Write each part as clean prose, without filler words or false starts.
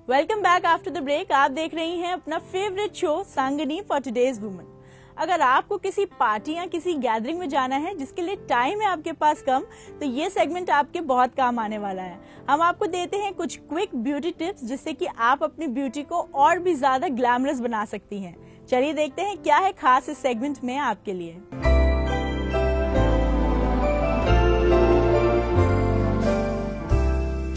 Welcome back after the break. आप देख रही हैं अपना favourite show Sangini for today's woman. अगर आपको किसी पार्टी या किसी गैदरिंग में जाना है जिसके लिए टाइम है आपके पास कम, तो ये सेगमेंट आपके बहुत काम आने वाला है। हम आपको देते हैं कुछ क्विक ब्यूटी टिप्स जिससे कि आप अपनी ब्यूटी को और भी ज्यादा ग्लैमरस बना सकती हैं। चलिए देखते हैं क्या है खास इस सेगमेंट में आपके लिए।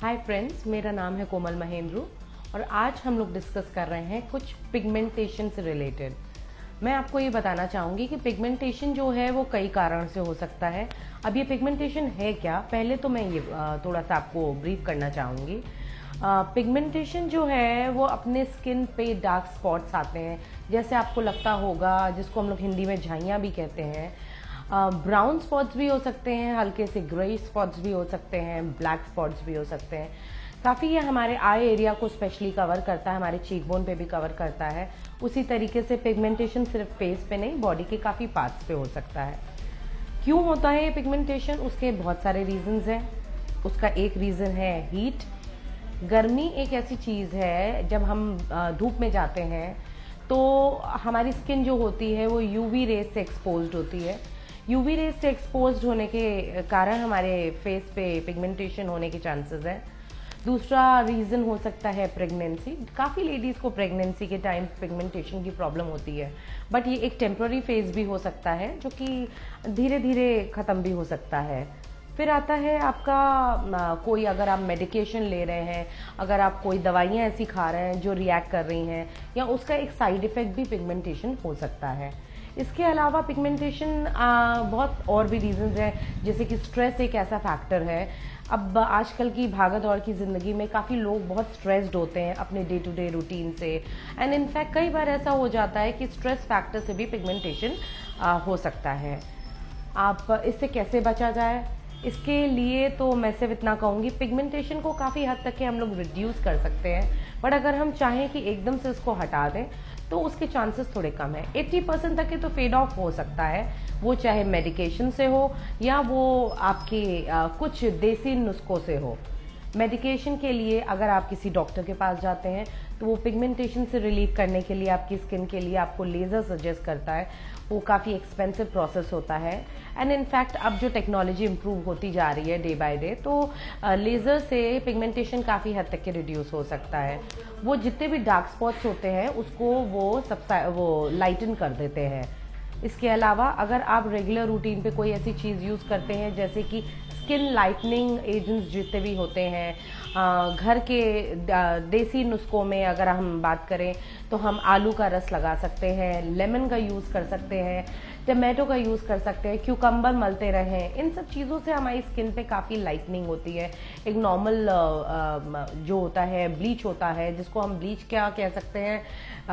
हाय फ्रेंड्स, मेरा नाम है कोमल महेंद्रू और आज हम लोग डिस्कस कर रहे हैं कुछ पिगमेंटेशन से रिलेटेड। मैं आपको ये बताना चाहूँगी कि पिगमेंटेशन जो है वो कई कारण से हो सकता है। अब ये पिगमेंटेशन है क्या, पहले तो मैं ये थोड़ा सा आपको ब्रीफ करना चाहूँगी। पिगमेंटेशन जो है वो अपने स्किन पे डार्क स्पॉट्स आते हैं, जैसे आपको लगता होगा, जिसको हम लोग हिंदी में झाइयाँ भी कहते हैं। ब्राउन स्पॉट्स भी हो सकते हैं, हल्के से ग्रे स्पॉट्स भी हो सकते हैं, ब्लैक स्पॉट्स भी हो सकते हैं। काफ़ी ये हमारे आई एरिया को स्पेशली कवर करता है, हमारे चीक बोन पे भी कवर करता है। उसी तरीके से पिगमेंटेशन सिर्फ फेस पे नहीं, बॉडी के काफ़ी पार्ट्स पे हो सकता है। क्यों होता है ये पिगमेंटेशन? उसके बहुत सारे रीजंस हैं। उसका एक रीज़न है हीट। गर्मी एक ऐसी चीज़ है, जब हम धूप में जाते हैं तो हमारी स्किन जो होती है वो यूवी रेज से एक्सपोज्ड होती है। यूवी रेज से एक्सपोज्ड होने के कारण हमारे फेस पे पिगमेंटेशन होने के चांसेस हैं। दूसरा रीज़न हो सकता है प्रेगनेंसी। काफ़ी लेडीज़ को प्रेगनेंसी के टाइम पिगमेंटेशन की प्रॉब्लम होती है, बट ये एक टेम्पररी फेज भी हो सकता है जो कि धीरे धीरे ख़त्म भी हो सकता है। फिर आता है आपका कोई, अगर आप मेडिकेशन ले रहे हैं, अगर आप कोई दवाइयाँ ऐसी खा रहे हैं जो रिएक्ट कर रही हैं, या उसका एक साइड इफ़ेक्ट भी पिगमेंटेशन हो सकता है। इसके अलावा पिगमेंटेशन बहुत और भी रीजंस हैं, जैसे कि स्ट्रेस एक ऐसा फैक्टर है। अब आजकल की भागद दौड़ की ज़िंदगी में काफ़ी लोग बहुत स्ट्रेस्ड होते हैं अपने डे टू डे रूटीन से, एंड इनफैक्ट कई बार ऐसा हो जाता है कि स्ट्रेस फैक्टर से भी पिगमेंटेशन हो सकता है। आप इससे कैसे बचा जाए? इसके लिए तो मैं सिर्फ इतना कहूँगी, पिगमेंटेशन को काफ़ी हद तक के हम लोग रिड्यूस कर सकते हैं, बट अगर हम चाहें कि एकदम से इसको हटा दें तो उसके चांसेस थोड़े कम है। 80% तक के तो फेड ऑफ हो सकता है, वो चाहे मेडिकेशन से हो या वो आपके कुछ देसी नुस्खों से हो। मेडिकेशन के लिए अगर आप किसी डॉक्टर के पास जाते हैं तो वो पिगमेंटेशन से रिलीव करने के लिए आपकी स्किन के लिए आपको लेज़र सजेस्ट करता है। वो काफ़ी एक्सपेंसिव प्रोसेस होता है, एंड इनफैक्ट अब जो टेक्नोलॉजी इम्प्रूव होती जा रही है डे बाय डे, तो लेज़र से पिगमेंटेशन काफ़ी हद तक के रिड्यूस हो सकता है। वो जितने भी डार्क स्पॉट्स होते हैं उसको वो लाइटन कर देते हैं। इसके अलावा अगर आप रेगुलर रूटीन पे कोई ऐसी चीज़ यूज़ करते हैं, जैसे कि स्किन लाइटनिंग एजेंट्स जितने भी होते हैं, घर के देसी नुस्खों में अगर हम बात करें तो हम आलू का रस लगा सकते हैं, लेमन का यूज़ कर सकते हैं, टमाटो का यूज़ कर सकते हैं, क्यूकम्बर मलते रहें। इन सब चीज़ों से हमारी स्किन पे काफ़ी लाइटनिंग होती है। एक नॉर्मल जो होता है ब्लीच होता है, जिसको हम ब्लीच क्या कह सकते हैं,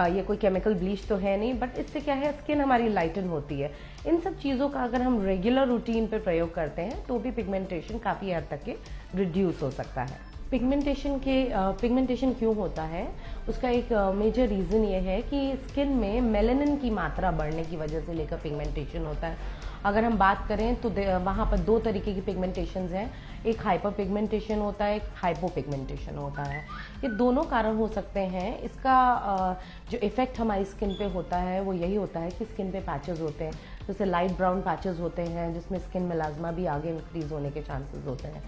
ये कोई केमिकल ब्लीच तो है नहीं, बट इससे क्या है, स्किन हमारी लाइटन होती है। इन सब चीज़ों का अगर हम रेगुलर रूटीन पे प्रयोग करते हैं तो भी पिगमेंटेशन काफ़ी हद तक के रिड्यूस हो सकता है। पिगमेंटेशन क्यों होता है, उसका एक मेजर रीज़न ये है कि स्किन में मेलानिन की मात्रा बढ़ने की वजह से लेकर पिगमेंटेशन होता है। अगर हम बात करें तो वहाँ पर दो तरीके की पिगमेंटेशंस हैं, एक हाइपर पिगमेंटेशन होता है, एक हाइपो पिगमेंटेशन होता है। ये दोनों कारण हो सकते हैं। इसका जो इफ़ेक्ट हमारी स्किन पे होता है वो यही होता है कि स्किन पे पैचेस होते हैं, जैसे लाइट ब्राउन पैचेस होते हैं, जिसमें स्किन मेलाज्मा भी आगे इंक्रीज होने के चांसेस होते हैं।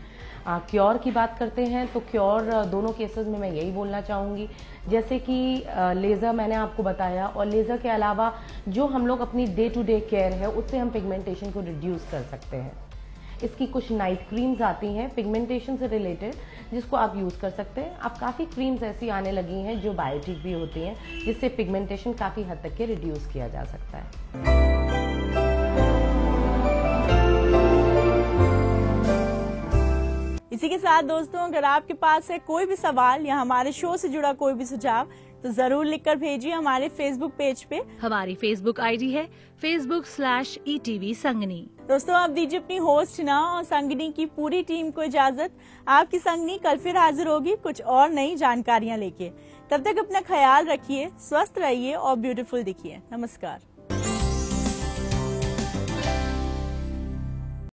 क्योर की बात करते हैं तो क्योर दोनों केसेस में मैं यही बोलना चाहूँगी, जैसे कि लेज़र मैंने आपको बताया, और लेज़र के अलावा जो हम लोग अपनी डे टू डे केयर है उससे हम पिगमेंटेशन को रिड्यूस कर सकते हैं। इसकी कुछ नाइट क्रीम्स आती हैं पिगमेंटेशन से रिलेटेड, जिसको आप यूज़ कर सकते हैं। अब काफ़ी क्रीम्स ऐसी आने लगी हैं जो बायोटिक भी होती हैं, जिससे पिगमेंटेशन काफ़ी हद तक के रिड्यूस किया जा सकता है। इसी के साथ दोस्तों, अगर आपके पास है कोई भी सवाल या हमारे शो से जुड़ा कोई भी सुझाव, तो जरूर लिखकर भेजिए हमारे फेसबुक पेज पे। हमारी फेसबुक आईडी है facebook/ETV संगनी। दोस्तों, आप दीजिए अपनी होस्ट ना और संगनी की पूरी टीम को इजाजत। आपकी संगनी कल फिर हाजिर होगी कुछ और नई जानकारियाँ लेके। तब तक अपना ख्याल रखिए, स्वस्थ रहिए और ब्यूटीफुल दिखिए। नमस्कार।